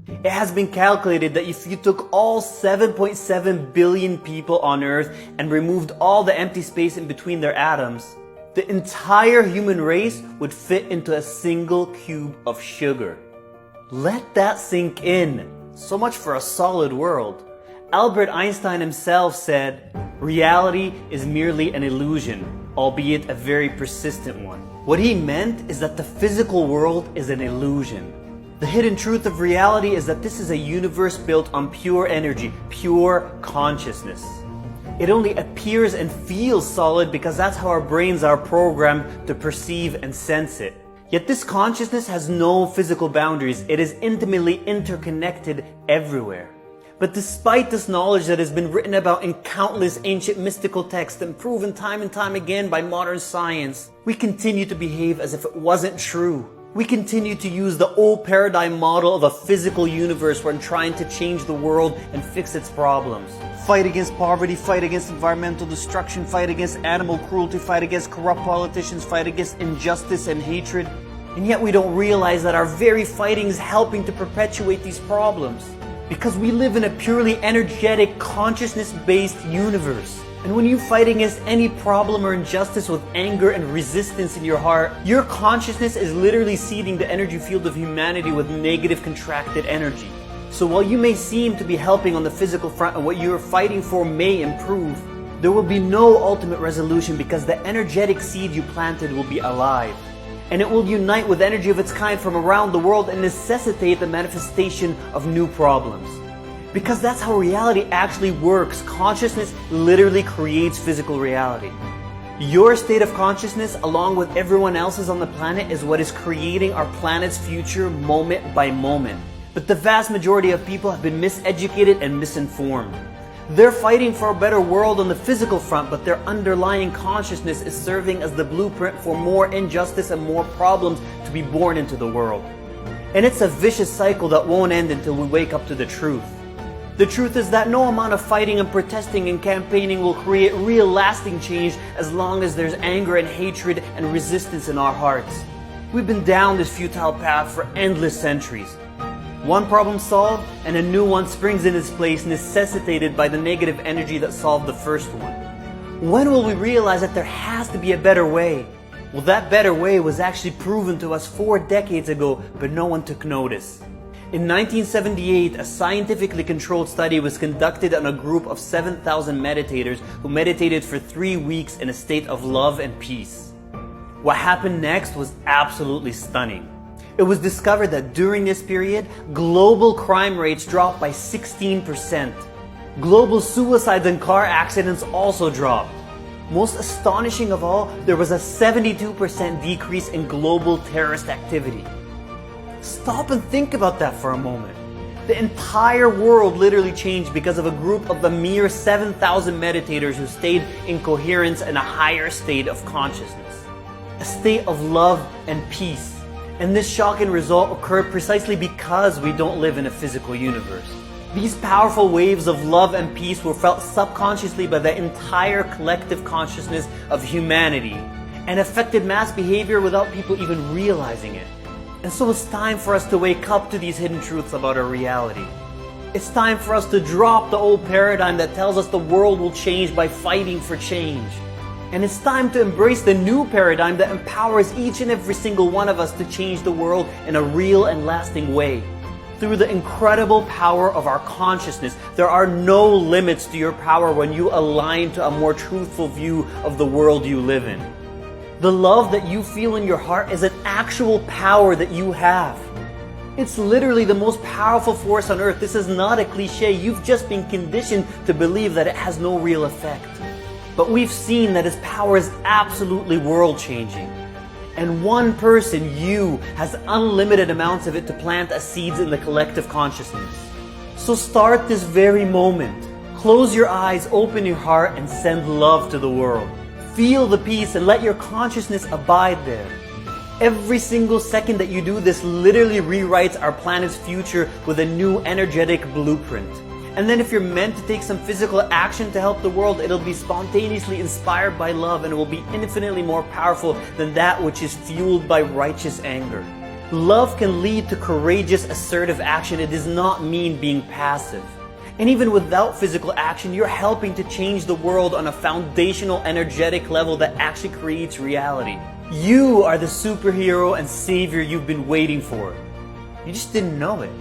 It has been calculated that if you took all 7.7 billion people on Earth and removed all the empty space in between their atoms, the entire human race would fit into a single cube of sugar. Let that sink in. So much for a solid world. Albert Einstein himself said, "Reality is merely an illusion, albeit a very persistent one." What he meant is that the physical world is an illusion. The hidden truth of reality is that this is a universe built on pure energy, pure consciousness. It only appears and feels solid because that's how our brains are programmed to perceive and sense it. Yet this consciousness has no physical boundaries. It is intimately interconnected everywhere. But despite this knowledge that has been written about in countless ancient mystical texts and proven time and time again by modern science, we continue to behave as if it wasn't true. We continue to use the old paradigm model of a physical universe when trying to change the world and fix its problems. Fight against poverty, fight against environmental destruction, fight against animal cruelty, fight against corrupt politicians, fight against injustice and hatred. And yet we don't realize that our very fighting is helping to perpetuate these problems. Because we live in a purely energetic, consciousness-based universe. And when you fight against any problem or injustice with anger and resistance in your heart, your consciousness is literally seeding the energy field of humanity with negative contracted energy. So while you may seem to be helping on the physical front and what you're fighting for may improve, there will be no ultimate resolution because the energetic seed you planted will be alive. And it will unite with energy of its kind from around the world and necessitate the manifestation of new problems. Because that's how reality actually works. Consciousness literally creates physical reality. Your state of consciousness, along with everyone else's on the planet, is what is creating our planet's future moment by moment. But the vast majority of people have been miseducated and misinformed. They're fighting for a better world on the physical front, but their underlying consciousness is serving as the blueprint for more injustice and more problems to be born into the world. And it's a vicious cycle that won't end until we wake up to the truth. The truth is that no amount of fighting and protesting and campaigning will create real lasting change as long as there's anger and hatred and resistance in our hearts. We've been down this futile path for endless centuries. One problem solved and a new one springs in its place, necessitated by the negative energy that solved the first one. When will we realize that there has to be a better way? Well, that better way was actually proven to us 4 decades ago, but no one took notice. In 1978, a scientifically controlled study was conducted on a group of 7,000 meditators who meditated for 3 weeks in a state of love and peace. What happened next was absolutely stunning. It was discovered that during this period, global crime rates dropped by 16%. Global suicides and car accidents also dropped. Most astonishing of all, there was a 72% decrease in global terrorist activity. Stop and think about that for a moment. The entire world literally changed because of a group of a mere 7,000 meditators who stayed in coherence and a higher state of consciousness. A state of love and peace. And this shocking result occurred precisely because we don't live in a physical universe. These powerful waves of love and peace were felt subconsciously by the entire collective consciousness of humanity and affected mass behavior without people even realizing it. And so it's time for us to wake up to these hidden truths about our reality. It's time for us to drop the old paradigm that tells us the world will change by fighting for change. And it's time to embrace the new paradigm that empowers each and every single one of us to change the world in a real and lasting way. Through the incredible power of our consciousness, there are no limits to your power when you align to a more truthful view of the world you live in. The love that you feel in your heart is an actual power that you have. It's literally the most powerful force on earth. This is not a cliche. You've just been conditioned to believe that it has no real effect. But we've seen that its power is absolutely world-changing. And one person, you, has unlimited amounts of it to plant as seeds in the collective consciousness. So start this very moment. Close your eyes, open your heart, and send love to the world. Feel the peace and let your consciousness abide there. Every single second that you do this literally rewrites our planet's future with a new energetic blueprint. And then if you're meant to take some physical action to help the world, it'll be spontaneously inspired by love and it will be infinitely more powerful than that which is fueled by righteous anger. Love can lead to courageous, assertive action. It does not mean being passive. And even without physical action, you're helping to change the world on a foundational, energetic level that actually creates reality. You are the superhero and savior you've been waiting for. You just didn't know it.